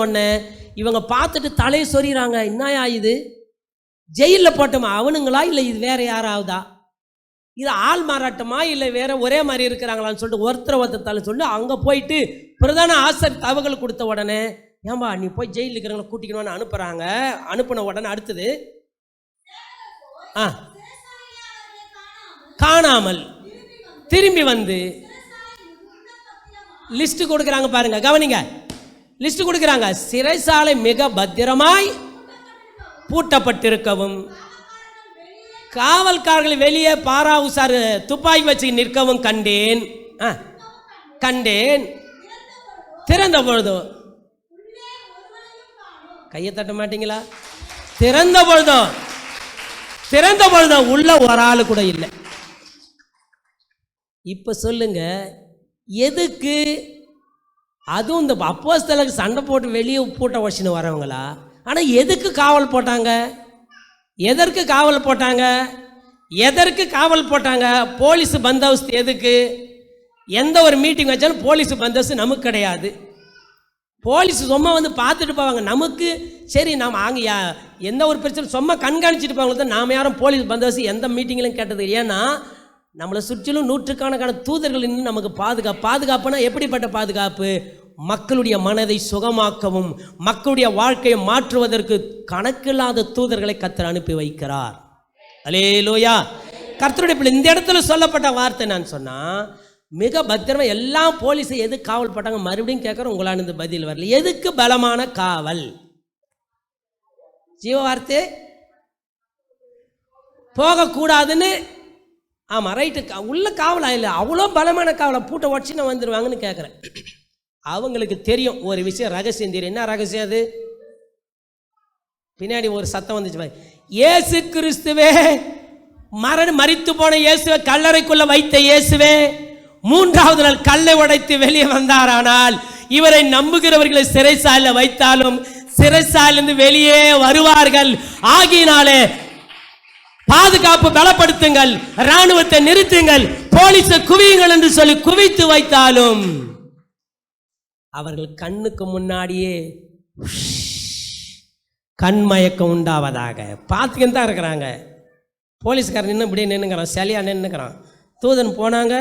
உடனே இவங்க பார்த்துட்டு தலையை சொறிகிறாங்க. என்னயா இது, ஜெயிலில் போட்டோமா அவனுங்களா இல்லை இது வேற யாராவதா, இது ஆள் மாறாட்டமா இல்லை வேற ஒரே மாதிரி இருக்கிறாங்களான்னு சொல்லிட்டு ஒருத்தர் தலை சொல்லி அங்கே போயிட்டு பிரதான ஆசிரியர் தகவல் கொடுத்த உடனே, ஏன்பா நீ போய் ஜெயிலில் இருக்கிறவங்களை கூட்டிக்கணும்னு அனுப்புகிறாங்க. அனுப்பின உடனே அடுத்தது காணாமல் திரும்பி வந்து லிஸ்ட் கொடுக்குறாங்க. பாருங்க, கவனிங்க, லிஸ்ட் கொடுக்குறாங்க. சிறைசாலை மிக பத்திரமாய் பூட்டப்பட்டிருக்கவும், காவல்காரர்கள் வெளியே பாராவுசார் துப்பாக்கி வச்சு நிற்கவும் கண்டேன். திறந்த பொழுதோ, கையை தட்ட மாட்டீங்களா? திறந்த பொழுதோ உள்ள ஒரு ஆளு கூட இல்லை. இப்ப சொல்லுங்க, எதுக்கு? அதுவும் இந்த அப்போஸ்தலருக்கு சண்டை போட்டு வெளியே பூட்ட வச்சுன்னு வரவங்களா? ஆனால் எதுக்கு காவல் போட்டாங்க? எதற்கு காவல் போட்டாங்க? போலீஸ் பந்தோபஸ்து எதுக்கு? எந்த ஒரு மீட்டிங் வச்சாலும் போலீஸ் பந்தோபஸ்து நமக்கு கிடையாது. போலீஸ் சும்மா வந்து பார்த்துட்டு போவாங்க. நமக்கு சரி, நாம் அங்கே எந்த ஒரு பிரச்சனை சும்மா கண்காணிச்சுட்டு போவாங்க. நாம் யாரும் போலீஸ் பந்தோபஸ்து எந்த மீட்டிங்லையும் கேட்டது. ஏன்னா நம்மளை சுற்றிலும் நூற்றுக்கணக்கான தூதர்கள் இன்னும் நமக்கு பாதுகாப்புனா எப்படிப்பட்ட பாதுகாப்பு? மக்களுடைய மனதை சுகமாக்கவும் மக்களுடைய வாழ்க்கையை மாற்றுவதற்கு கணக்கில்லாத தூதர்களை கர்த்தர் அனுப்பி வைக்கிறார். அல்லேலூயா. கர்த்தருடைய பிள்ளை, இந்த இடத்துல சொல்லப்பட்ட வார்த்தை நான் சொன்னா, மிக பத்திரமா எல்லாம் போலீஸை எதுக்கு காவல் போட்டாங்க? மறுபடியும் கேட்குறோம், உங்களான பதில் வரல. எதுக்கு பலமான காவல்? ஜீவ வார்த்தை போகக்கூடாதுன்னு. ஆமாம், ரைட்டு, உள்ள காவலா இல்லை, அவ்வளோ பலமான காவலை பூட்டை உடச்சின்னு வந்துடுவாங்கன்னு கேட்குறேன். அவங்களுக்கு தெரியும் ஒரு விஷயம், ரகசியம் தெரியும். என்ன ரகசியம் அது? பின்னாடி ஒரு சத்தம் வந்துச்சு, இயேசு கிறிஸ்துவே, மரித்து போன இயேசுவே, கல்லறைக்குள்ள வைத்த இயேசுவே, 3வது நாள் கல்லை உடைத்து வெளியே வந்தாரானால் இவரை நம்புகிறவர்களை சிறைசாலையில் வைத்தாலும் சிறைசாலையிலிருந்து வெளியே வருவார்கள். ஆகினாலே பாதுகாப்பு பலப்படுத்துங்கள், ராணுவத்தை நிறுத்துங்கள், போலீஸை குவியுங்கள் என்று சொல்லி குவித்து வைத்தாலும் அவர்கள் கண்ணுக்கு முன்னாடியே கண்மயக்கம் உண்டாவதாக பார்த்துக்கிட்டு தான் இருக்கிறாங்க. போலீஸ்காரன் இன்னும் இப்படியே நின்றுக்கிறான், சிலையா நின்றுக்கிறான். தூதன் போனாங்க,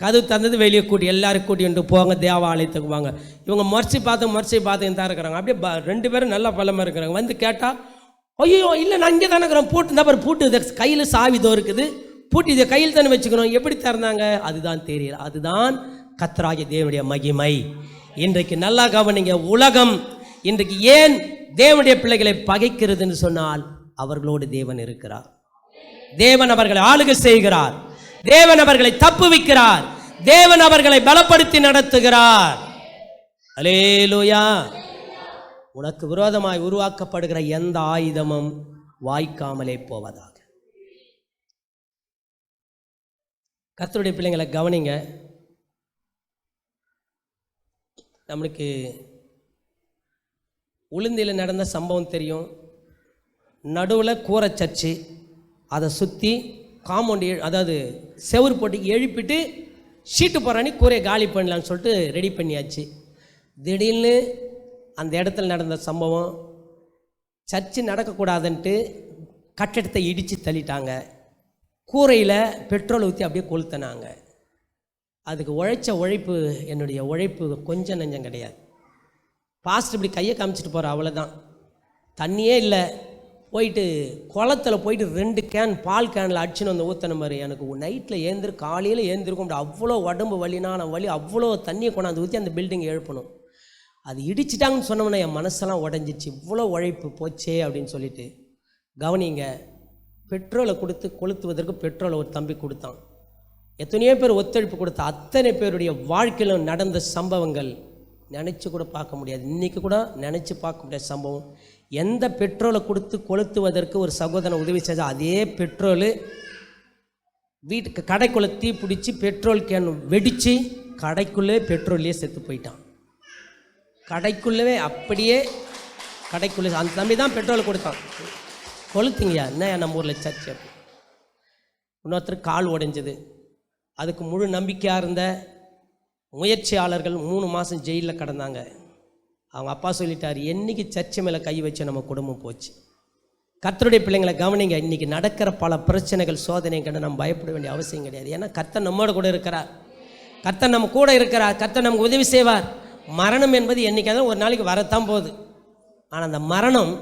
கதவு தந்தது, வெளியே கூட்டி எல்லாரும் கூட்டிட்டு போவாங்க, தேவாலயத்துக்கு வாங்க. இவங்க முறைச்சி பார்த்துக்கிட்டு தான் இருக்கிறாங்க. அப்படியே 2 பேரும் நல்லா பலமாக இருக்கிறாங்க. வந்து கேட்டால், ஐயோ இல்லை, நான் இங்கே தானே இருக்கிறோம், பூட்டு இந்த பாரு, பூட்டு இதை கையில் சாவிதோ இருக்குது, பூட்டு இதை கையில் தானே வச்சுக்கணும். எப்படி திறந்தாங்க? அதுதான் தெரியல. அதுதான் கர்த்தராகிய தேவனுடைய மகிமை. இன்றைக்கு நல்லா கவனிங்க, உலகம் இன்றைக்கு ஏன் தேவனுடைய பிள்ளைகளை பகைக்கிறதுன்னு சொன்னால், அவர்களோடு தேவன் இருக்கிறார். தேவன் அவர்களை ஆளுகை செய்கிறார். தேவன் அவர்களை தப்புவிக்கிறார். தேவன் அவர்களை பலப்படுத்தி நடத்துகிறார். அல்லேலூயா. உனக்கு விரோதமாய் உருவாக்கப்படுகிற எந்த ஆயுதமும் வாய்க்காமலே போவதாக. கர்த்தருடைய பிள்ளைங்களை கவனிங்க. நம்மளுக்கு உளுந்தியில் நடந்த சம்பவம் தெரியும். நடுவில் கூரை சர்ச்சு, அதை சுற்றி காம்பவுண்டு, அதாவது செவுறு போட்டு எழுப்பிட்டு ஷீட்டு போகிறானி கூரையை காலி பண்ணலான்னு சொல்லிட்டு ரெடி பண்ணியாச்சு. திடீர்னு அந்த இடத்துல நடந்த சம்பவம், சர்ச்சு நடக்கக்கூடாதுன்ட்டு கட்டடத்தை இடித்து தள்ளிட்டாங்க. கூரையில் பெட்ரோல் ஊற்றி அப்படியே கொளுத்தினாங்க. அதுக்கு உழைப்பு, என்னுடைய உழைப்பு கொஞ்சம் நெஞ்சம் கிடையாது. பாஸ்ட் இப்படி கையை காமிச்சிட்டு போகிற, அவ்வளோதான். தண்ணியே இல்லை. போயிட்டு குளத்தில் போயிட்டு 2 கேன் பால் கேனில் அடிச்சுன்னு வந்து ஊற்றின மாதிரி. எனக்கு நைட்டில் காலையில் ஏந்திருக்கும், அவ்வளோ உடம்பு வலினான வலி, அவ்வளோ தண்ணியை கொண்டாந்து ஊற்றி அந்த பில்டிங் எழுப்பணும். அது இடிச்சிட்டாங்கன்னு சொன்னோம்னா என் மனசெல்லாம் உடஞ்சிச்சு. இவ்வளோ உழைப்பு போச்சே அப்படின்னு சொல்லிட்டு. கவனிங்க, பெட்ரோலை கொடுத்து கொளுத்துவதற்கு பெட்ரோலை ஒரு தம்பி கொடுத்தான். எத்தனையோ பேர் ஒத்துழைப்பு கொடுத்த அத்தனை பேருடைய வாழ்க்கையிலும் நடந்த சம்பவங்கள் நினச்சி கூட பார்க்க முடியாது. இன்றைக்கி கூட நினச்சி பார்க்க முடியாத சம்பவம். எந்த பெட்ரோலை கொடுத்து கொளுத்துவதற்கு ஒரு சகோதரன் உதவி செஞ்சா, அதே பெட்ரோலு வீட்டுக்கு கடைக்குள்ளே தீ பிடிச்சி பெட்ரோல் கேன் வெடித்து கடைக்குள்ளே பெட்ரோல்லையே செத்து போயிட்டான். கடைக்குள்ளவே அப்படியே கடைக்குள்ளே அந்த தம்பி தான் பெட்ரோல் கொடுத்தான். கொளுத்திங்கயா என்ன நம்ம ஊரில் சர்ச்சு. இன்னொருத்தர் கால் உடைஞ்சது. அதுக்கு முழு நம்பிக்கையாக இருந்த முயற்சியாளர்கள் 3 மாதம் ஜெயிலில் கிடந்தாங்க. அவங்க அப்பா சொல்லிட்டார், என்னைக்கு சர்ச்சை மேலே கை வச்சு நம்ம குடும்பம் போச்சு. கர்த்தருடைய பிள்ளைங்களை கவனிங்க, இன்றைக்கி நடக்கிற பல பிரச்சனைகள் சோதனை கண்டு நம்ம பயப்பட வேண்டிய அவசியம் கிடையாது. ஏன்னா கர்த்தர் நம்மோட கூட இருக்கிறார், கர்த்தர் நம்ம கூட இருக்கிறார், கர்த்தர் நமக்கு உதவி செய்வார். மரணம் என்பது என்றைக்காவது ஒரு நாளைக்கு வரத்தான் போகுது. ஆனால் அந்த மரணம்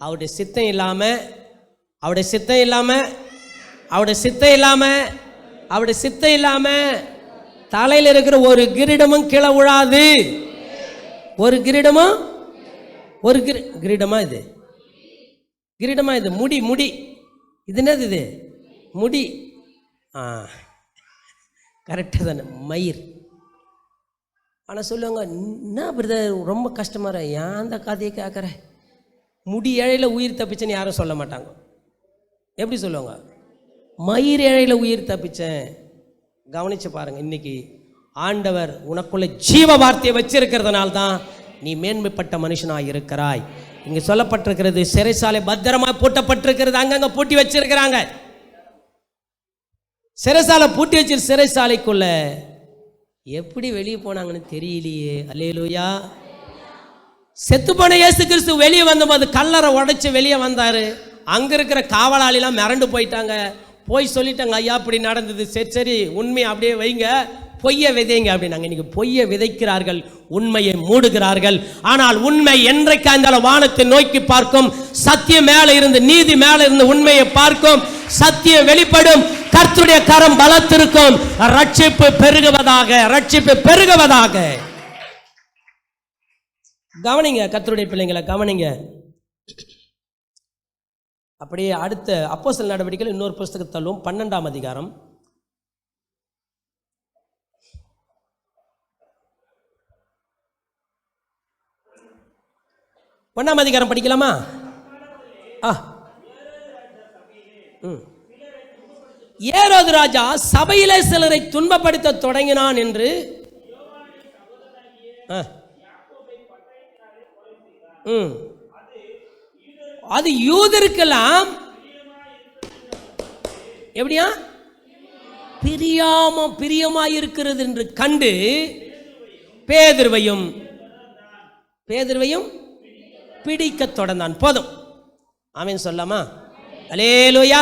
அவருடைய சித்தம் இல்லாமல் அவருடைய சித்தம் இல்லாமல் அவருடைய சித்தம் இல்லாமல் அவருடைய சித்தம் இல்லாமல் தலையில் இருக்கிற ஒரு கிரீடமும் கீழே விழாது. ஒரு கிரீடமும் ஒரு கிரீடமா இது கிரீடமா இது முடி முடி இது என்னது இது முடி. கரெக்டாக தானே, மயிர். ஆனால் சொல்லுவாங்க, என்ன பிரதர் ரொம்ப கஷ்டமாக ஏன் அந்த கதையை கேட்குற, முடி இழையில் உயிர் தப்பிச்சேன்னு யாரும் சொல்ல மாட்டாங்க. எப்படி சொல்லுவாங்க? மயிர் இழையில் உயிர் தப்பிச்சேன். கவனித்து பாருங்கள், இன்றைக்கி ஆண்டவர் உனக்குள்ள ஜீவ வார்த்தையை வச்சிருக்கிறதுனால தான் நீ மேன்மைப்பட்ட மனுஷனாக இருக்கிறாய். இங்கே சொல்லப்பட்டிருக்கிறது, சிறைசாலை பத்திரமாக பூட்டப்பட்டிருக்கிறது, அங்கங்கே பூட்டி வச்சிருக்கிறாங்க. சிறைசாலை பூட்டி வச்சு சிறைசாலைக்குள்ள எப்படி வெளியே போனாங்கன்னு தெரியலையே. அல்லேலூயா. செத்து போன இயேசு கிறிஸ்து வெளியே வந்தபோது கல்லறை உடைச்சு வெளியே வந்தார். அங்கே இருக்கிற காவலாளிலாம் மிரண்டு போயிட்டாங்க, போய் சொல்லிட்டாங்க, ஐயா அப்படி நடந்தது, சரி சரி உண்மையை அப்படியே வைங்க, பொய்யை விதைங்க அப்படின்னாங்க. இன்னைக்கு பொய்யை விதைக்கிறார்கள், உண்மையை மூடுகிறார்கள். ஆனால் உண்மை என்றைக்கு அந்த வானத்தை நோக்கி பார்க்கும், சத்தியம் மேலே இருந்து நீதி மேலே இருந்து உண்மையை பார்க்கும், சத்தியம் வெளிப்படும், கர்த்தருடைய கரம் பலத்திருக்கும், ரட்சிப்பு பெருகுவதாக, ரட்சிப்பு பெருகுவதாக. கவனிங்க கர்த்தருடைய பிள்ளைங்களை, கவனிங்க. அப்படியே அடுத்த அப்போஸ்தலர் நடவடிக்கைகள் இன்னொரு புஸ்தகத்தை தள்ளுவோம், 12ஆம் அதிகாரம். ஒன்றாம் அதிகாரம் படிக்கலாமா? ஏரோது ராஜா சபையிலே சிலரை துன்பப்படுத்த தொடங்கினான் என்று அது யூதருக்கெல்லாம் எப்படியா பிரியமாயிருக்கிறது என்று கண்டு பேதுருவையும் பிடிக்க தொடர்ந்தான். போதும், ஆமென் சொல்லாமா? அல்லேலூயா.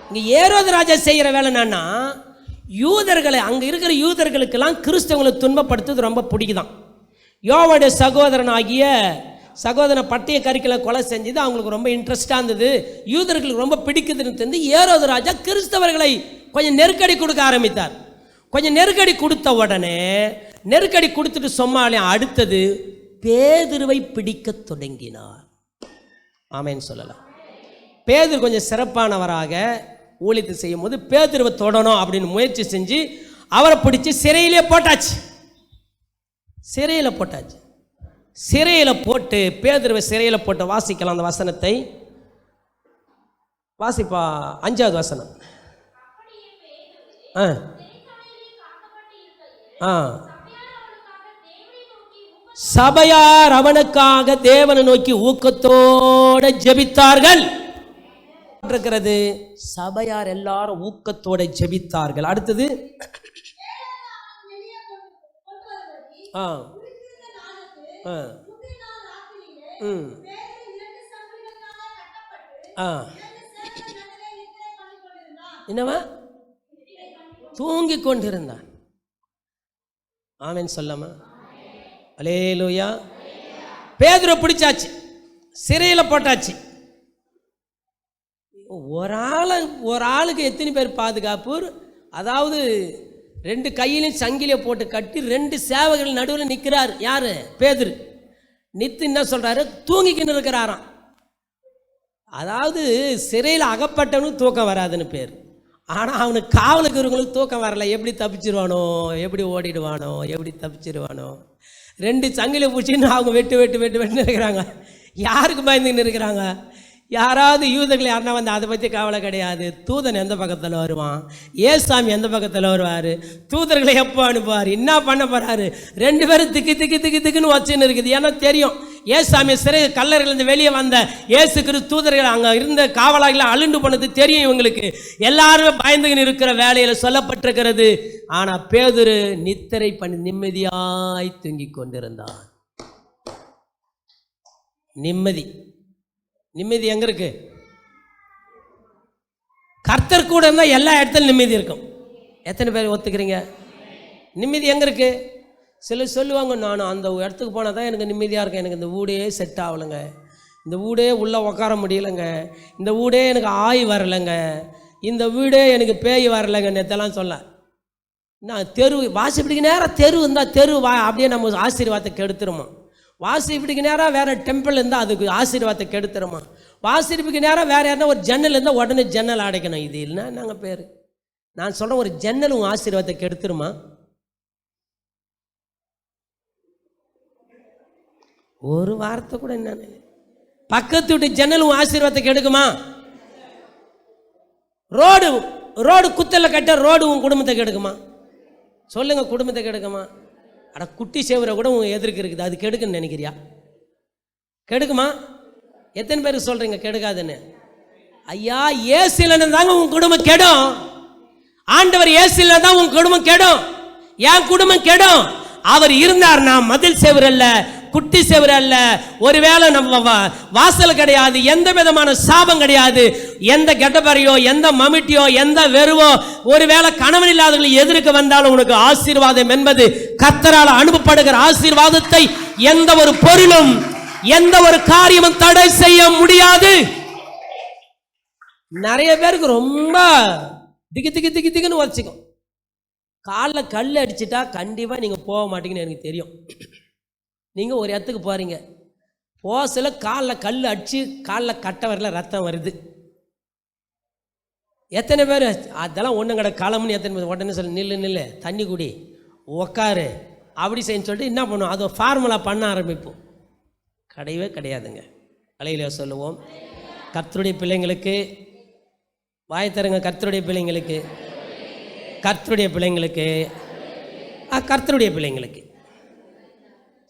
இங்கே ஏரோது ராஜா செய்கிற வேலை என்னன்னா, யூதர்களை, அங்கே இருக்கிற யூதர்களுக்கெல்லாம் கிறிஸ்தவங்களை துன்பப்படுத்துறது ரொம்ப பிடிக்குதான். யோவானுடைய சகோதரன் பட்டய கறிக்கலை கொலை செஞ்சது அவங்களுக்கு ரொம்ப இன்ட்ரெஸ்டாக இருந்தது, யூதர்களுக்கு ரொம்ப பிடிக்குதுன்னு தெரிந்து ஏரோது ராஜா கிறிஸ்தவர்களை கொஞ்சம் நெருக்கடி கொடுக்க ஆரம்பித்தார். கொஞ்சம் நெருக்கடி கொடுத்த உடனே, நெருக்கடி கொடுத்துட்டு சொன்னாலே அடுத்தது பேதுருவை பிடிக்க தொடங்கினார். ஆமென் சொல்லலாம். பேதுரு கொஞ்சம் சிறப்பானவராக ஊழியத்தை செய்யும் போது பேதுருவை தொடணும் அப்படின்னு முயற்சி செஞ்சு அவரை பிடிச்சி சிறையிலே போட்டாச்சு. சிறையில் போட்டு பேதுருவை சிறையில் போட்டு வாசிக்கலாம். அந்த வசனத்தை வாசிப்பா, 5வது வசனம். சபையார் அவனுக்காக தேவனை நோக்கி ஊக்கத்தோட ஜெபித்தார்கள். சபையார் எல்லாரும் ஊக்கத்தோட ஜெபித்தார்கள். அடுத்தது என்னவா தூங்கி கொண்டிருந்தான். ஆமென் சொல்லாமா? அல்லேலூயா. பேதுரு பிடிச்சாச்சு, சிறையில் போட்டாச்சு. ஒரு ஆளுக்கு எத்தனை பேர் பாதுகாப்பு? அதாவது 2 கையிலையும் சங்கிலியை போட்டு கட்டி 2 சேவகர்கள் நடுவில் நிற்கிறார். யாரு? பேதுரு. நித்து என்ன சொல்றாரு? தூங்கிக்கின்னு இருக்கிறாராம். அதாவது சிறையில் அகப்பட்டவனுக்கு தூக்கம் வராதுன்னு பேர். ஆனால் அவனுக்கு காவலுக்கு இருக்கிறவங்களுக்கு தூக்கம் வரல. எப்படி தப்பிச்சிருவானோ, எப்படி ஓடிடுவானோ, எப்படி தப்பிச்சிருவானோ. 2 சங்கிலி பிடிச்சின்னு அவங்க வெட்டுன்னு இருக்கிறாங்க. யாருக்கு பயந்துன்னு இருக்கிறாங்க? யாராவது யூதர்கள் யாருன்னா வந்து அதை பற்றி கவலை கிடையாது. தூதன் எந்த பக்கத்தில் வருவான், ஏசாமி எந்த பக்கத்தில் வருவார், தூதர்களை எப்போ அனுப்புவார், என்ன பண்ண போகிறாரு. 2 பேரும் திக்குன்னு வச்சுன்னு இருக்குது. ஏன்னா தெரியும், ஏசாமி சிறை கல்லறையிலேருந்து வெளியே வந்த ஏசு கிறிஸ்து தூதர்கள் அங்கே இருந்த காவலாளிகளை அழுண்டு போனது தெரியும் இவங்களுக்கு. எல்லாருமே பயந்துகின்னு இருக்கிற வேலையில் சொல்லப்பட்டிருக்கிறது. ஆனால் பேதுரு நித்திரை பண்ணி நிம்மதியாய் தூங்கி கொண்டிருந்தான். நிம்மதி. நிம்மதி எங்கே இருக்கு? கர்த்தர் கூட இருந்தால் எல்லா இடத்துலையும் நிம்மதி இருக்கும். எத்தனை பேர் ஒத்துக்கிறீங்க? நிம்மதி எங்கே இருக்கு? சிலர் சொல்லுவாங்க, நான் அந்த இடத்துக்கு போனால் தான் எனக்கு நிம்மதியாக இருக்கும், எனக்கு இந்த வீடே செட் ஆகலைங்க, இந்த வீடே உள்ளே உட்கார முடியலைங்க, இந்த வீடே எனக்கு ஆய் வரலைங்க, இந்த வீடே எனக்கு பேய் வரலைங்க, நேற்றெல்லாம் சொல்ல. நான் தெரு வாசிப்பிடிக்கு நேரம் தெரு இருந்தால் தெரு அப்படியே நம்ம ஆசீர்வாதத்தை கெடுத்துருமா. வாசிப்பிடிக்கு நேரம் வேறு டெம்பிள் இருந்தால் அதுக்கு ஆசீர்வாதத்தை கெடுத்துருமா. வாசிப்பிக்கு நேரம் வேறு யாருன்னா ஒரு ஜன்னல் இருந்தால் உடனே ஜன்னல் அடைக்கணும். இது இல்லைன்னா நாங்கள் பேர் நான் சொல்கிறேன், ஒரு ஜன்னலும் ஆசீர்வாதத்தை கெடுத்துருமா? ஒரு வார்த்தை கூட என்ன? பக்கத்து வீட்டு ஜன்னலும் ஆசீர்வாதத்தை கெடுக்குமா? ரோடு குத்தல கட்ட ரோடு உன் குடும்பத்தை கெடுக்குமா? சொல்லுங்க, குடும்பத்தை கெடுக்குமா? அட குட்டி சேவரை கூட உன் எதிர்க்கு இருக்குது, அது கெடுக்குன்னு நினைக்கிறியா? கெடுக்குமா? எத்தனை பேருக்கு சொல்றீங்க கெடுக்காதுன்னு? ஐயா, ஏசிலன்னு தாங்க உன் குடும்பம் கெடும். ஆண்டவர் ஏசில தான் உன் குடும்பம் கெடும். என் குடும்பம் கெடும். அவர் இருந்தார்னா மதில் சேவர் அல்ல, குட்டி சேவர் அல்ல, ஒருவேளை நம்ம வாசல் கிடையாது, எந்த விதமான சாபம் கிடையாது, எந்த கெட்டபரையோ எந்த மமிட்டியோ எந்த வெறுவோ ஒருவேளை கணவன் இல்லாதவர்கள் எதிர்க்க வந்தாலும் உனக்கு ஆசீர்வாதம் என்பது கர்த்தரால் அனுப்பப்படுகிற ஆசீர்வாதத்தை எந்த ஒரு பொருளும் எந்த ஒரு காரியமும் தடை செய்ய முடியாது. நிறைய பேருக்கு ரொம்ப திக்குன்னு வச்சுக்கும். காலில் கல் அடிச்சுட்டா கண்டிப்பாக நீங்கள் போக மாட்டீங்கன்னு எனக்கு தெரியும். நீங்கள் ஒரு இடத்துக்கு போகிறீங்க, போசல காலில் கல் அடித்து காலில் கட்ட வரல ரத்தம் வருது. எத்தனை பேர் அதெல்லாம் ஒன்றும் கடை காலம்னு எத்தனை பேர் உடனே சொல்லி நில்லு தண்ணி குடி உக்காரு அப்படி செய்யன்னு சொல்லிட்டு என்ன பண்ணுவோம், அதை ஃபார்முலா பண்ண ஆரம்பிப்போம். கிடையவே கிடையாதுங்க. அலையில சொல்லுவோம், கர்த்தருடைய பிள்ளைங்களுக்கு வாய் தருங்க. கர்த்தருடைய பிள்ளைங்களுக்கு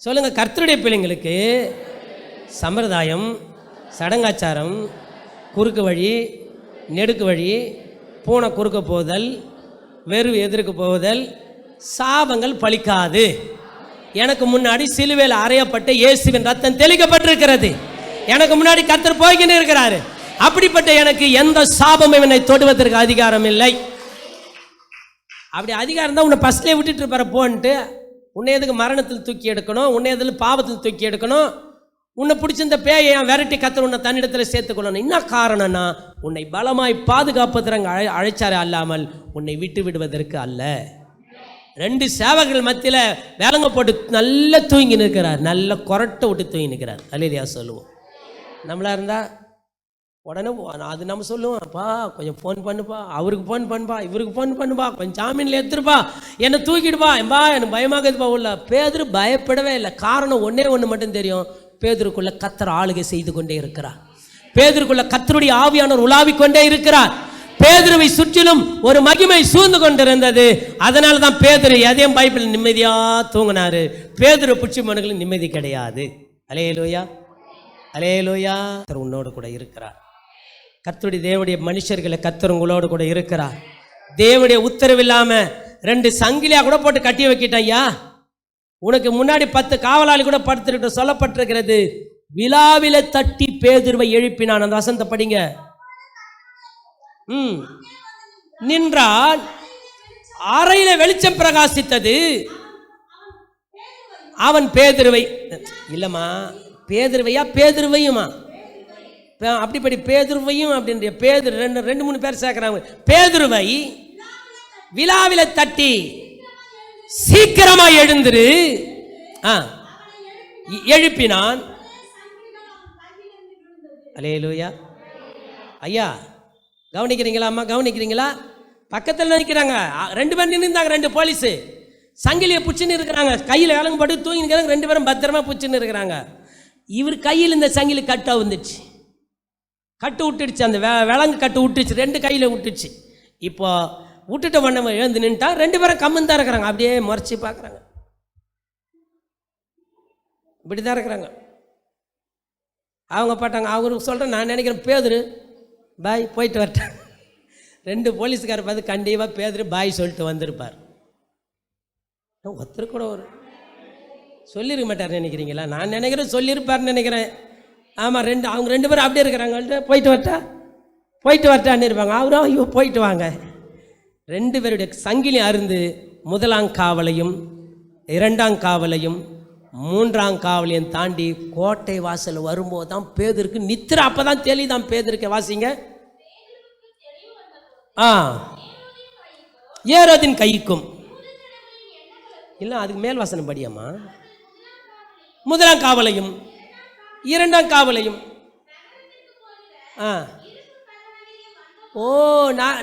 சொல்லுங்க. கர்த்தருடைய பிள்ளைங்களுக்கு சம்பிரதாயம், சடங்காச்சாரம், குறுக்கு வழி, நெடுக்கு வழி, பூனை குறுக்க போதல், வெறு எதிர்க்கு போவதல், சாபங்கள் பலிக்காது. எனக்கு முன்னாடி சிலுவையில் அறையப்பட்ட இயேசுவின் ரத்தம் தெளிக்கப்பட்டிருக்கிறது. எனக்கு முன்னாடி கர்த்தர் போய்கின்னு இருக்கிறாரு. அப்படிப்பட்ட எனக்கு எந்த சாபமும் என்னை தொடுவதற்கு அதிகாரம் இல்லை. அப்படி அதிகாரம் தான் உன்னை ஃபஸ்ட்லேயே விட்டுட்டு இருப்பார போன்ட்டு. உன்னை எதுக்கு மரணத்தில் தூக்கி எடுக்கணும், உன்னை எதில் பாவத்தில் தூக்கி எடுக்கணும், உன்னை பிடிச்சிருந்த பேயை வெரைட்டி கத்தர் உன்னை தன்னிடத்தில் சேர்த்துக்கொள்ளணும். என்ன காரணம்னா, உன்னை பலமாய் பாதுகாப்பதற்கு அழைச்சாரே அல்லாமல் உன்னை விட்டு விடுவதற்கு அல்ல. ரெண்டு சேவகர்கள் மத்தியில் வேலங்க போட்டு நல்லா தூங்கி நிற்கிறார், நல்ல கொரட்டை விட்டு தூங்கி நிற்கிறார். அல்லேலூயா சொல்லுவோம். நம்மளா இருந்தால் உடனே அது நம்ம சொல்லுவோம், அப்பா கொஞ்சம் ஃபோன் பண்ணுப்பா, அவருக்கு ஃபோன் பண்ணுப்பா, இவருக்கு ஃபோன் பண்ணுப்பா, கொஞ்சம் ஜாமீனில் எடுத்துருப்பா, என்னை தூக்கிடுப்பா, என்பா எனக்கு பயமாகுதுப்பா. உள்ள பேதுரு பயப்படவே இல்லை. காரணம் ஒன்றே ஒன்று மட்டும் தெரியும், பேதுருக்குள்ள கர்த்தர் ஆளுகை செய்து கொண்டே இருக்கிறார். பேதுருக்குள்ள கர்த்தருடைய ஆவியானவர் உலாவிக் கொண்டே இருக்கிறார். பேதுருவை சுற்றிலும் ஒரு மகிமை சூழ்ந்து கொண்டிருந்தது. அதனால தான் பேதுரு எதையும் பைபிள் நிம்மதியாக தூங்கினாரு. பேதுரு புட்சி மனுகளுக்கு நிம்மதி கிடையாது. அல்லேலூயா, அல்லேலூயா. கர்த்தர் உன்னோடு கூட இருக்கிறார். கர்த்தருடைய தேவனுடைய மனுஷர்களை கர்த்தர் உங்களோடு கூட இருக்கிறார். தேவனுடைய உத்தரவு இல்லாமல் 2 சங்கிலியா கூட போட்டு கட்டி வைக்கிட்டேன். ஐயா, உனக்கு முன்னாடி 10 காவலாளி கூட படுத்துட்டு சொல்லப்பட்டிருக்கிறது. விழாவில தட்டி பேதுருவை எழுப்பினான். அந்த வசனத்தை படிங்க. நின்றான், அறையில வெளிச்சம் பிரகாசித்தது. அவன் பேதுருவை இல்லம்மா, பேதுருவையா பேதுருவையுமா அப்படிப்படி பேதுருவையும் அப்படின்ற பேதுரு 2-3 பேர் சேர்க்கிறாங்க. பேதுருவை விழாவில தட்டி சீக்கிரமா எழுந்துரு எழுப்பினான். அல்லேலூயா. ஐயா கவனிக்கிறீங்களா? அம்மா கவனிக்கிறீங்களா? பக்கத்தில் நிற்கிறாங்க 2 பேர் நின்றுந்தாங்க. 2 போலீஸு சங்கிலியை பிடிச்சின்னு இருக்கிறாங்க, கையில் விலங்கு போட்டு தூங்கி நிற்கிறாங்க. 2 பேரும் பத்திரமா பிடிச்சின்னு இருக்கிறாங்க. இவர் கையில் இந்த சங்கிலி கட்டா வந்துடுச்சு, கட்டு விட்டுடுச்சு, அந்த விலங்கு கட்டு விட்டுச்சு, 2 கையில் விட்டுச்சு. இப்போ விட்டுட்ட பண்ண எழுந்து நின்ட்டா. 2 பேரும் கம்மன் தான் இருக்கிறாங்க, அப்படியே முறைச்சி பார்க்குறாங்க, இப்படி தான் இருக்கிறாங்க. அவங்க பாட்டாங்க. அவருக்கு சொல்கிறேன், நான் நினைக்கிறேன் பேதுரு பாய் போயிட்டு வரட்டேன். 2 போலீஸ்காரர் பார்த்து கண்டிப்பாக பேதுரு பாய் சொல்லிட்டு வந்திருப்பார். ஒருத்தர் கூட ஒரு சொல்லியிருக்க மாட்டார் நினைக்கிறீங்களா? நான் நினைக்கிறேன் சொல்லியிருப்பார்னு நினைக்கிறேன். ஆமாம், அவங்க 2 பேரும் அப்படியே இருக்கிறாங்க. போயிட்டு வரட்டான்னு இருப்பாங்க. அவரும் ஐயோ போயிட்டு வாங்க. 2 பேருடைய சங்கிலி அருந்து 1ஆம் காவலையும் 2ஆம் காவலையும் 3ஆம் காவலையும் தாண்டி கோட்டை வாசல் வரும்போது தான் பேதுருக்கு நித்திர. அப்பதான் தெளிதான் பேதுருக்கு. வாசிங்க. ஏரோதின் கைக்கும் இல்லை, அதுக்கு மேல் வாசனம் படியாமா. 1ஆம் காவலையும் 2ஆம் காவலையும்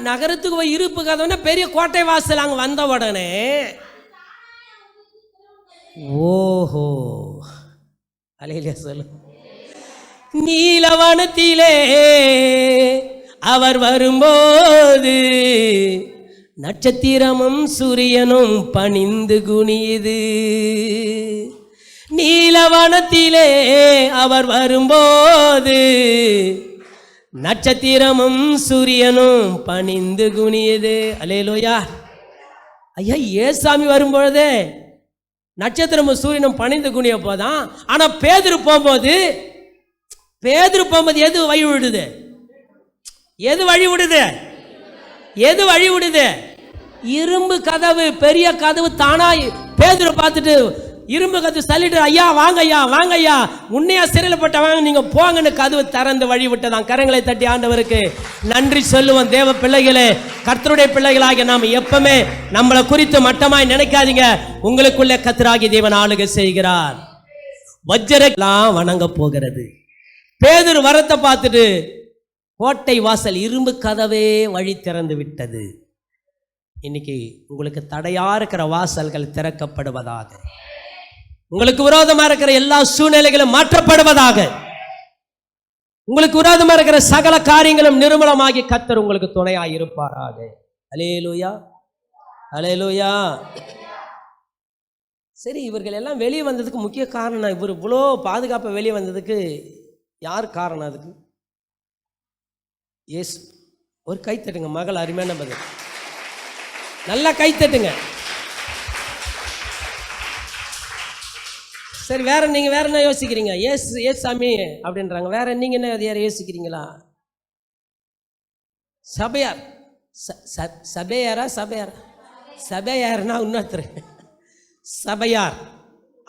நகரத்துக்கு போய் இருப்பு கதவுனா பெரிய கோட்டை வாசல் அங்கே வந்த உடனே ஓஹோ அலையிலே சொல்லு. நீலவனத்திலே அவர் வரும்போது நட்சத்திரமும் சூரியனும் பணிந்து குனியுது. நீலவனத்திலே அவர் வரும்போது நட்சத்திரமும் சூரியனும் பணிந்து குனியுது. அல்லேலூயா. ஐயா, ஏசாமி வரும்பொழுதே நட்சத்திரமும் சூரியனும் பணிந்து குனிய போதான். ஆனா பேதுரு போகும்போது எது வழி விடுது? இரும்பு கதவு, பெரிய கதவு தானா பேதுரு பார்த்துட்டு இரும்பு கதவு சொல்லிட்டு, ஐயா வாங்க ஐயா உன்னையா சிறையில் போட்ட வாங்க, நீங்க போங்கன்னு கதவு திறந்து வழி விட்டதான். கரங்களை தட்டி ஆண்டவருக்கு நன்றி சொல்லுவோம். தேவ பிள்ளைகளே, கர்த்தருடைய பிள்ளைகளாகிய நாம் எப்பவுமே நம்மளை குறித்து மட்டமாய் நினைக்காதீங்க. உங்களுக்குள்ள கர்த்தராகிய தேவன் ஆளுகை செய்கிறார். வஜ்ரெல்லாம் வணங்க போகிறது. பேதுரு வரத்தை பார்த்துட்டு கோட்டை வாசல் இரும்பு கதவே வழி திறந்து விட்டது. இன்னைக்கு உங்களுக்கு தடையா இருக்கிற வாசல்கள் திறக்கப்படுவதாக. உங்களுக்கு விரோதமா இருக்கிற எல்லா சூழ்நிலைகளும் மாற்றப்படுவதாக. உங்களுக்கு விரோதமா இருக்கிற சகல காரியங்களும் நிர்மலமாகி கர்த்தர் உங்களுக்கு துணையாய் இருப்பாராக. அல்லேலூயா, அல்லேலூயா. சரி, இவர்கள் எல்லாம் வெளியே வந்ததுக்கு முக்கிய காரணம், இவர் இவ்வளோ பாதுகாப்பை வெளியே வந்ததுக்கு யார் காரணம்? அதுக்கு இயேசு. ஒரு கை தட்டுங்க மகள், அருமையான பதில். நல்லா கை தட்டுங்க. சரி, நீங்க வேற என்ன யோசிக்கிறீங்க? ஏசு சாமி அப்படின்றாங்க. வேற நீங்க என்ன யார யோசிக்கிறீங்களா? சபையார். சபையார்னா இன்னொருத்தர் சபையார்,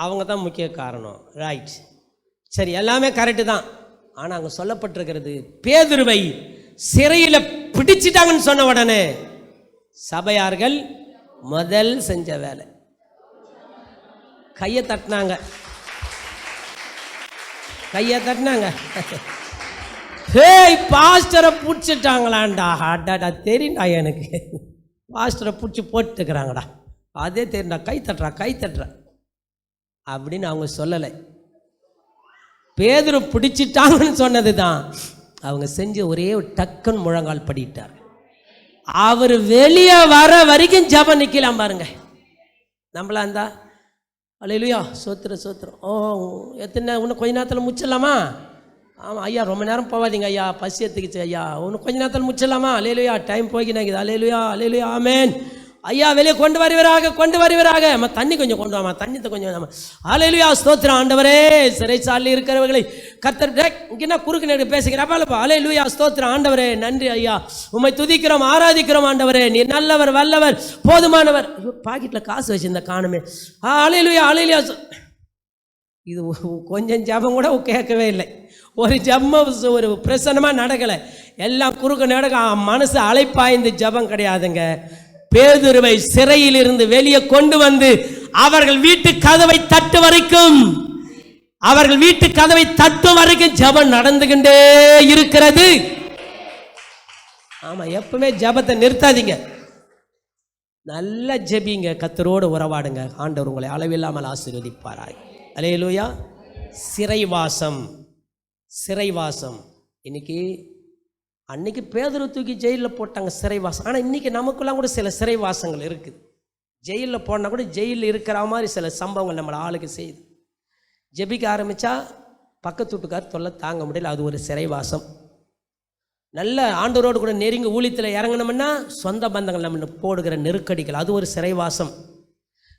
அவங்க தான் முக்கிய காரணம். ரைட், சரி, எல்லாமே கரெக்டு தான். ஆனா அங்க சொல்லப்பட்டிருக்கிறது, பேதுருவை சிறையில் பிடிச்சிட்டாங்கன்னு சொன்ன உடனே சபையார்கள் முதல் செஞ்ச வேலை கையை தட்டினாங்க. பாஸ்டரை பிடிச்சிட்டாங்களாண்டா. அடாடா, தெரியுண்டா எனக்கு, பாஸ்டரை பிடிச்சி போட்டுக்கிறாங்கடா, அதே தெரியுண்டா, கை தட்டுறா அப்படின்னு அவங்க சொல்லலை. பேதுரு பிடிச்சிட்டாங்கன்னு சொன்னது தான் அவங்க செஞ்ச ஒரே டக்குன்னு முழங்கால் படிட்டார். அவர் வெளியே வர வரைக்கும் ஜெபம் நிக்கலாம் பாருங்க. நம்மளா இருந்தா அல்லேலூயா சோத்திரம். எத்தனை இன்னும் கொஞ்ச நேரத்தில் முடிச்சிடலாமா? ஆமாம் ஐயா, ரொம்ப நேரம் போகாதீங்க ஐயா, பசி எடுத்துக்கிச்சு ஐயா, இன்னும் கொஞ்ச நேரத்தில் முடிச்சிடலாமா? அல்லேலூயா, டைம் போய்க்கினாங்க. அல்லேலூயா ஆமென். ஐயா வெளியே கொண்டு வருவீராக. தண்ணி கொஞ்சம் கொண்டு வாமா, தண்ணி கொஞ்சம். அல்லேலூயா ஸ்தோத்திரம் ஆண்டவரே. சிறைச்சாலையில் இருக்கிறவர்களை கர்த்தர் இங்கே குறுக்கு நேரம் பேசுகிறப்பா. அல்லேலூயா ஸ்தோத்திரம் ஆண்டவரே. நன்றி ஐயா, உம்மை துதிக்கிறோம், ஆராதிக்கிறோம் ஆண்டவரே. நீ நல்லவர், வல்லவர், போதுமானவர். பாக்கெட்டில் காசு வச்சிருந்த காணுமே. அல்லேலூயா. இது கொஞ்சம் ஜபம் கூட கேட்கவே இல்லை. ஒரு ஒரு பிரசன்னமாக நடக்கலை. எல்லாம் குறுக்கு நடக்க மனசு அழைப்பாய்ந்து ஜபம் கிடையாதுங்க. பேதுருவை சிறையில் இருந்து வெளியே கொண்டு வந்து அவர்கள் வீட்டு கதவை தட்டு வரைக்கும் ஜபம் நடந்துகிட்டே இருக்கிறது. ஆமா, எப்பவுமே ஜபத்தை நிறுத்தாதீங்க. நல்லா ஜெபிங்க, கர்த்தரோடு உறவாடுங்க. ஆண்டவர் உங்களை அளவில்லாமல் ஆசீர்வதிப்பாராய். அல்லேலூயா. சிறைவாசம். அன்னைக்கு பேதுரு தூக்கி ஜெயிலில் போட்டாங்க, சிறைவாசம். ஆனால் இன்னைக்கு நமக்குலாம் கூட சில சிறைவாசங்கள் இருக்குது. ஜெயிலில் போனால் கூட ஜெயிலில் இருக்கிற மாதிரி சில சம்பவங்கள் நம்மளை ஆளுக்கு செய்யுது. ஜெபிக்க ஆரம்பித்தா பக்கத்து வீட்டுக்கார் தொல்லை தாங்க முடியல, அது ஒரு சிறைவாசம். நல்ல ஆண்டவரோடு கூட நெருங்கி ஊழியத்தில் இறங்கணும்னா சொந்த பந்தங்கள் நம்ம போடுகிற நெருக்கடிகள், அது ஒரு சிறைவாசம்.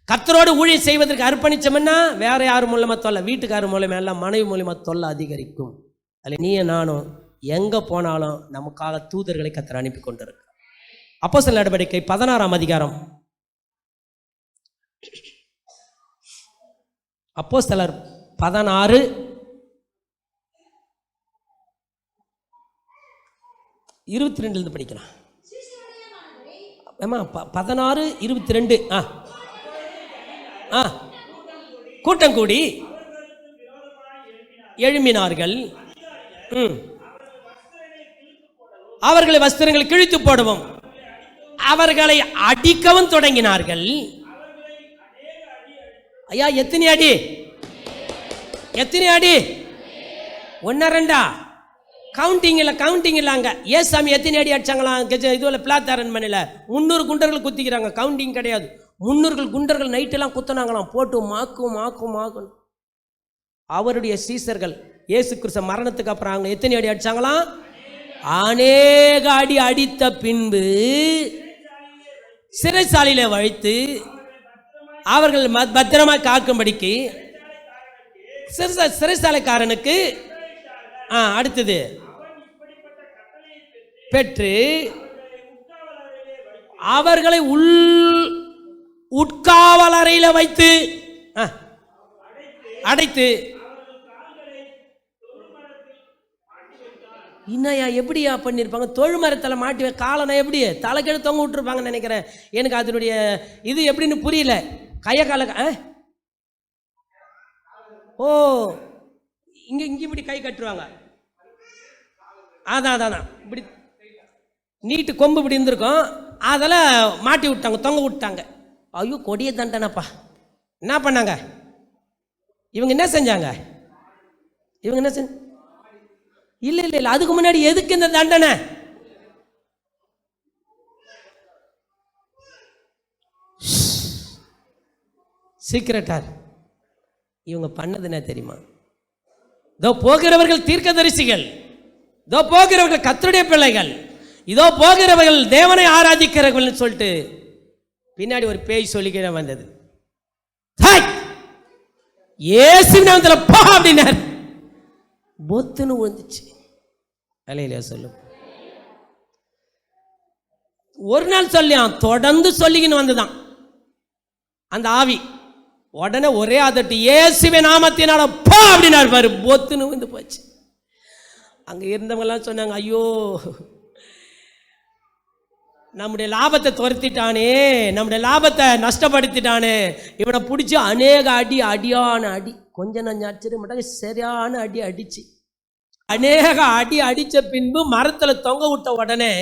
கர்த்தரோடு ஊழியம் செய்வதற்கு அர்ப்பணித்தோம்னா வேற யார் மூலமாக தொல்லை, வீட்டுக்காரர் மூலமாக எல்லாம் மனைவி மூலமாக தொல்லை அதிகரிக்கும். அதில் நீயும் நானும் எங்கே போனாலும் நமக்காக தூதர்களை கர்த்தர் அனுப்பி கொண்டிருக்க. அப்போஸ்தலர் நடவடிக்கை 16ஆம் அதிகாரம். அப்போஸ்தலர் 16 22 படிக்கலாம். ஆமா 16 22. கூட்டம் கூடி எழும்பினார்கள். அவர்களை வஸ்திரங்களை கிழித்து போடவும் அவர்களை அடிக்கவும் தொடங்கினார்கள். ஐயா எத்தனை அடி? எத்தனை அடி? 1 2 கவுண்டிங் இல்லை அங்க. ஏசாமி எத்தனை அடி அடிச்சாங்களாம் இதுல பிளாத்தாரன் மணில 300 குண்டர்கள் குத்திக்கிறாங்க. கவுண்டிங் கிடையாது. 300 குண்டர்கள் நைட்டெல்லாம் குத்தினாங்களாம், போட்டு மாக்கும். அவருடைய சீசர்கள் இயேசு கிறிஸ்து மரணத்துக்கு அப்புறம் அவங்க எத்தனை அடி அடிச்சாங்களாம்? அநேக அடி அடித்த பின்பு சிறைச்சாலையில வைத்து அவர்கள் பத்திரமாய் காக்கும்படிக்கு சிறைச்சாலைக்காரனுக்கு அடுத்தது பெற்று அவர்களை உட்காவல் அறையில வைத்து அடைத்து இன்னையா எப்படியா பண்ணியிருப்பாங்க? தொழுமரத்தில் மாட்டி காலனை எப்படி தலைக்கெடு தொங்க விட்டுருப்பாங்கன்னு நினைக்கிறேன். எனக்கு அதனுடைய இது எப்படின்னு புரியல. கைய கால இங்க இப்படி கை கட்டுருவாங்க. அதான் இப்படி நீட்டு கொம்பு இப்படி இருந்திருக்கும். அதில் மாட்டி விட்டாங்க, தொங்க விட்டாங்க. ஐயோ கொடிய தண்டனைப்பா. என்ன பண்ணாங்க இவங்க? என்ன செஞ்சாங்க இவங்க? என்ன செஞ்ச? இல்லை அதுக்கு முன்னாடி எதுக்கு இந்த தண்டனை? சீக்கிரட்டார் இவங்க பண்ணது என்ன தெரியுமா? இதோ போகிறவர்கள் தீர்க்கதரிசிகள், இதோ போகிறவர்கள் கர்த்தருடைய பிள்ளைகள், இதோ போகிறவர்கள் தேவனை ஆராதிக்கிறவர்கள் சொல்லிட்டு பின்னாடி ஒரு பேய் சொல்லிக்கிற வந்தது. இயேசு நாமத்தில் போ அப்படின்னார். பொத்துன்னு விழுந்துச்சு. அலையில சொல்லு. ஒரு நாள் சொல்லியான், தொடர்ந்து சொல்லிக்கின்னு வந்துதான் அந்த ஆவி. உடனே ஒரே அதட்டு இயேசுவின் நாமத்தினால போ அப்படின்னாரு பாரு. பொத்துன்னு விழுந்து போச்சு. அங்க இருந்தவங்க எல்லாம் சொன்னாங்க, ஐயோ நம்முடைய லாபத்தை துரத்திட்டானே, நம்முடைய லாபத்தை நஷ்டப்படுத்திட்டானே, இவனை பிடிச்சி அநேக அடியான அடி. கொஞ்சம் நஞ்சம் அடிச்சிட மாட்டாங்க, சரியான அடிச்சு அநேக அடிச்ச பின்பு மரத்தில் தொங்க விட்ட உடனே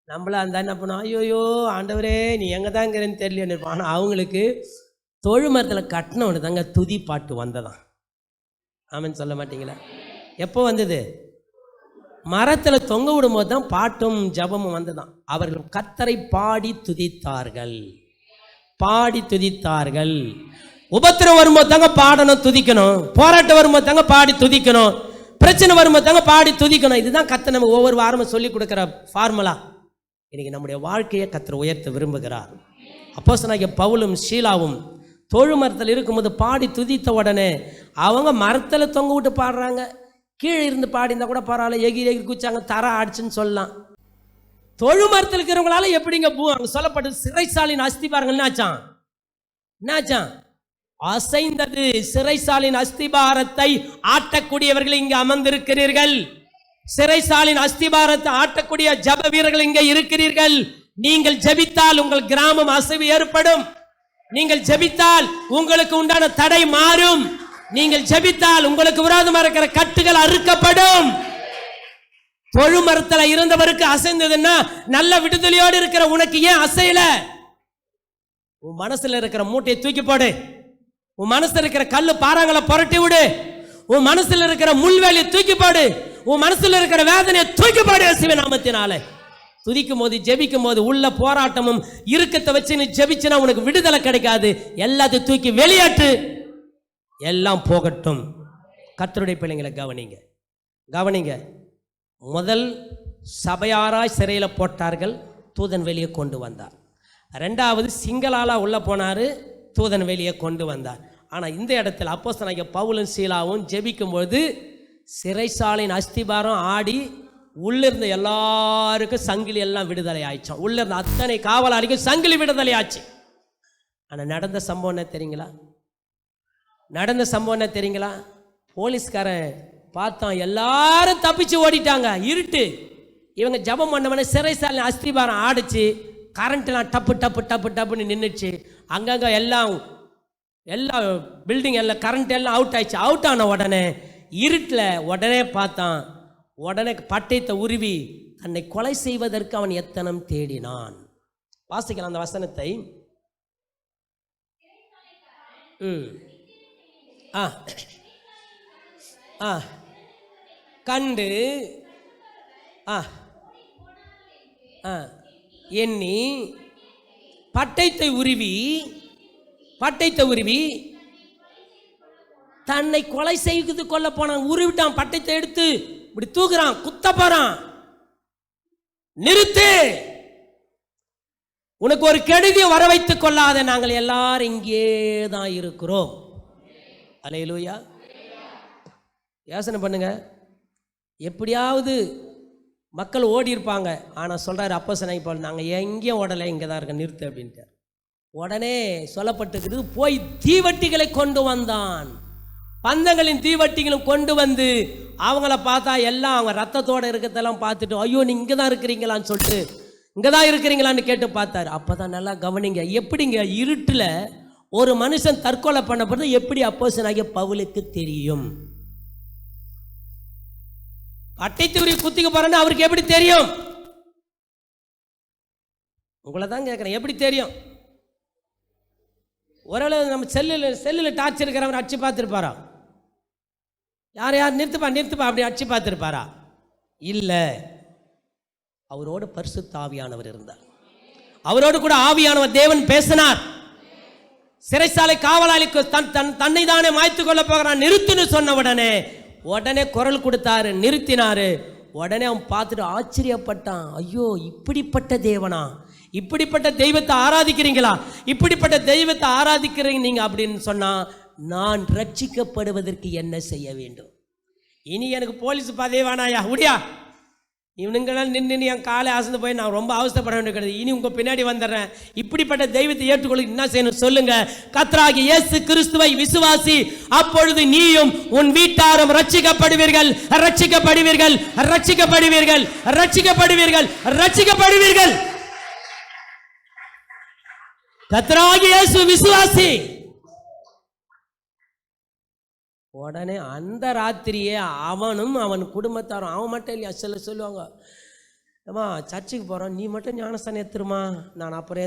நம்மள அந்த என்ன பண்ணோம், ஐயோயோ ஆண்டவரே நீ எங்கே தாங்கிறேன்னு தெரியல. ஆனால் அவங்களுக்கு தொழு மரத்தில் கட்டினவனு தாங்க துதி பாட்டு வந்ததான். ஆமான்னு சொல்ல மாட்டீங்களா? எப்போ வந்தது? மரத்தில் தொங்க விடும்போது தான் பாட்டும் ஜபமும் வந்ததான். அவர்கள் கர்த்தரை பாடி துதித்தார்கள். உபத்திரம் வரும்போது தாங்க பாடணும், துதிக்கணும். போராட்டம் வரும்போது தாங்க பாடி துதிக்கணும். பிரச்சனை வரும்போது தாங்க பாடி துதிக்கணும். இதுதான் கர்த்தர் நம்ம ஒவ்வொரு வாரமும் சொல்லி கொடுக்குற ஃபார்முலா. இன்னைக்கு நம்முடைய வாழ்க்கையை கர்த்தர் உயர்த்த விரும்புகிறார். அப்போஸ்தலனாகிய பவுலும் சீலாவும் தொழு மரத்தில் இருக்கும்போது பாடி துதித்த உடனே அவங்க மரத்தில் தொங்க விட்டு பாடுறாங்க. கீழே இருந்து பாடிந்தா கூட பரவாயில்ல, எகிரி குச்சாங்க, தர ஆடிச்சுன்னு சொல்லலாம். தொழு மரத்தில் இருக்கிறவங்களால எப்படிங்க அங்கே சொல்லப்பட்டது? சிறைசாலின் அஸ்திபாரங்கள் என்னாச்சான்? அசைந்தது. சிறைசாலின் அஸ்திபாரத்தை ஆட்டக்கூடியவர்கள் இங்கே அமர்ந்திருக்கிறீர்கள். சிறைசாலின் அஸ்திபாரத்தை ஆட்டக்கூடிய ஜப வீரர்கள் இங்கே இருக்கிறீர்கள். நீங்கள் ஜெபித்தால் உங்கள் கிராமம் அசைவு ஏற்படும். நீங்கள் ஜெபித்தால் உங்களுக்கு உண்டான தடை மாறும். நீங்கள் ஜெபித்தால் உங்களுக்கு விரோதமாக இருக்கிற கட்டுகள் அறுக்கப்படும். தொழு மரத்தில் இருந்தவருக்கு அசைந்ததுன்னா நல்ல விடுதலையோடு இருக்கிற உனக்கு ஏன் அசையல? உன் மனசுல இருக்கிற மூட்டையை தூக்கி போடு. உன் மனசுல இருக்கிற கல்லு பாறாங்களை புரட்டி விடு. உன் மனசுல இருக்கிற முள்வேலியை தூக்கி போடு. உன் மனசுல இருக்கிற வேதனையை தூக்கி போடு. இயேசுவின் நாமத்தினால துதிக்கும் போது ஜெபிக்கும் போது உள்ள போராட்டமும் இறுக்கத்தை வச்சு நீ ஜெபிச்சுனா உனக்கு விடுதலை கிடைக்காது. எல்லாத்தையும் தூக்கி வெளியேற்று. எல்லாம் போகட்டும். கர்த்தருடைய பிள்ளைங்களை கவனிங்க. முதல் சபையாராய் சிறையில் போட்டார்கள், தூதன் வெளியே கொண்டு வந்தார். ரெண்டாவது சிங்களாலா உள்ள போனார், தூதன் வெளியே கொண்டு வந்தார். ஆனால் இந்த இடத்துல அப்போஸ்தலனாகிய பவுலும் சீலாவும் ஜெபிக்கும்போது சிறைசாலையின் அஸ்திபாரம் ஆடி உள்ளிருந்த எல்லாருக்கும் சங்கிலி எல்லாம் விடுதலை ஆயிடுச்சோம். உள்ளிருந்த அத்தனை காவலாளிக்கும் சங்கிலி விடுதலை ஆச்சு. ஆனால் நடந்த சம்பவம் என்ன தெரியுங்களா? நடந்த சம்பவம் என்ன தெரியுங்களா? போலீஸ்காரன் பார்த்தான், எல்லாரும் தப்பிச்சு ஓடிட்டாங்க. இருட்டு. இவங்க ஜபம் பண்ணவனே சிறைசாலை அஸ்திபாரம் ஆடிச்சு. கரண்ட்லாம் டப்பு டப்பு டப்பு டப்புன்னு நின்றுச்சு. அங்கங்கே எல்லாம் பில்டிங் எல்லாம் கரண்ட் எல்லாம் அவுட் ஆயிடுச்சு. அவுட் ஆன உடனே இருட்டில் உடனே பார்த்தான். உடனே பட்டயத்தை உருவி தன்னை கொலை செய்வதற்கு அவன் எத்தனம் தேடினான். வாசிக்கலாம் அந்த வசனத்தை. கண்டு எண்ணி பட்டயத்தை உருவி தன்னை கொலை செய்து கொள்ள போனான். உருவிட்டான். பட்டயத்தை எடுத்து இப்படி தூக்குறான், குத்த போறான். நிறுத்து, உனக்கு ஒரு கெடுதியை வர வைத்துக் கொள்ளாத, நாங்கள் எல்லாரும் இங்கே தான் இருக்கிறோம். அல்லேலூயா. யோசனை பண்ணுங்க. எப்படியாவது மக்கள் ஓடி இருப்பாங்க. ஆனால் சொல்றாரு அப்போஸ்தலனாகிய பவுல், நாங்கள் எங்கேயும் ஓடலை, இங்கே தான் இருக்க, நிறுத்து அப்படின்ட்டு. உடனே சொல்லப்பட்டிருக்கிறது, போய் தீவட்டிகளை கொண்டு வந்தான். பந்தங்களின் தீவட்டிகளும் கொண்டு வந்து அவங்கள பார்த்தா எல்லாம் அவங்க ரத்தத்தோடு இருக்கிறதெல்லாம் பார்த்துட்டு, ஐயோ நீ இங்கே தான் இருக்கிறீங்களான்னு சொல்லிட்டு, இங்கே தான் இருக்கிறீங்களான்னு கேட்டு பார்த்தாரு. அப்போ தான் நல்லா கவனிங்க, எப்படிங்க இருட்டில் ஒரு மனுஷன் தற்கொலை பண்ணப்படுறது எப்படி அப்போஸ்தலனாகிய பவுலுக்கு தெரியும்? பட்டைத்தூரி குத்திக்க போறேன்னு அவருக்கு எப்படி தெரியும்? உங்களை தான் கேட்குறேன், எப்படி தெரியும்? ஒருவேளை நம்ம செல்லில் டார்ச் இருக்கிறவர் அடிச்சு பார்த்துருப்பாரா? யார் நிறுத்துப்பா அப்படி அடிச்சு பார்த்துருப்பாரா? இல்லை. அவரோடு பரிசுத்த ஆவியானவர் இருந்தார். அவரோடு கூட ஆவியானவர் தேவன் பேசினார். சிறைசாலை காவலாளிக்கு தன்னை தானே மாய்த்து கொள்ள போகிறான், நிறுத்துன்னு சொன்ன உடனே குரல் கொடுத்தாரு, நிறுத்தினாரு. உடனே அவன் பார்த்துட்டு ஆச்சரியப்பட்டான். ஐயோ, இப்படிப்பட்ட தேவனா? இப்படிப்பட்ட தெய்வத்தை ஆராதிக்கிறீங்களா? இப்படிப்பட்ட தெய்வத்தை ஆராதிக்கிறீங்க நீங்க அப்படின்னு சொன்னா, நான் ரட்சிக்கப்படுவதற்கு என்ன செய்ய வேண்டும்? இனி எனக்கு போலீஸ் பதவி வேணாயா, முடியா, இவனுங்களால் நின்று என் காலை அசந்து போய் நான் ரொம்ப அவஸ்தைப்பட வேண்டியது. இனி உங்க பின்னாடி வந்துடுறேன். இப்படிப்பட்ட தெய்வத்தை ஏற்றுக்கொள்ள என்ன செய்யணும் சொல்லுங்க? கர்த்தராகிய இயேசு கிறிஸ்துவை விசுவாசி, அப்பொழுது நீயும் உன் வீட்டாரும் ரட்சிக்கப்படுவீர்கள், ரட்சிக்கப்படுவீர்கள், ரட்சிக்கப்படுவீர்கள், ரட்சிக்கப்படுவீர்கள், ரட்சிக்கப்படுவீர்கள். கர்த்தராகிய இயேசு விசுவாசி. உடனே அந்த ராத்திரியே அவனும் அவன் குடும்பத்தாரும், அவன் மட்டும் இல்லையா, சொல்லுவாங்க, ஏமா சர்ச்சுக்கு போகிறோம், நீ மட்டும் ஞானஸ்தானம் எடுத்துருமா, நான் அப்புறம்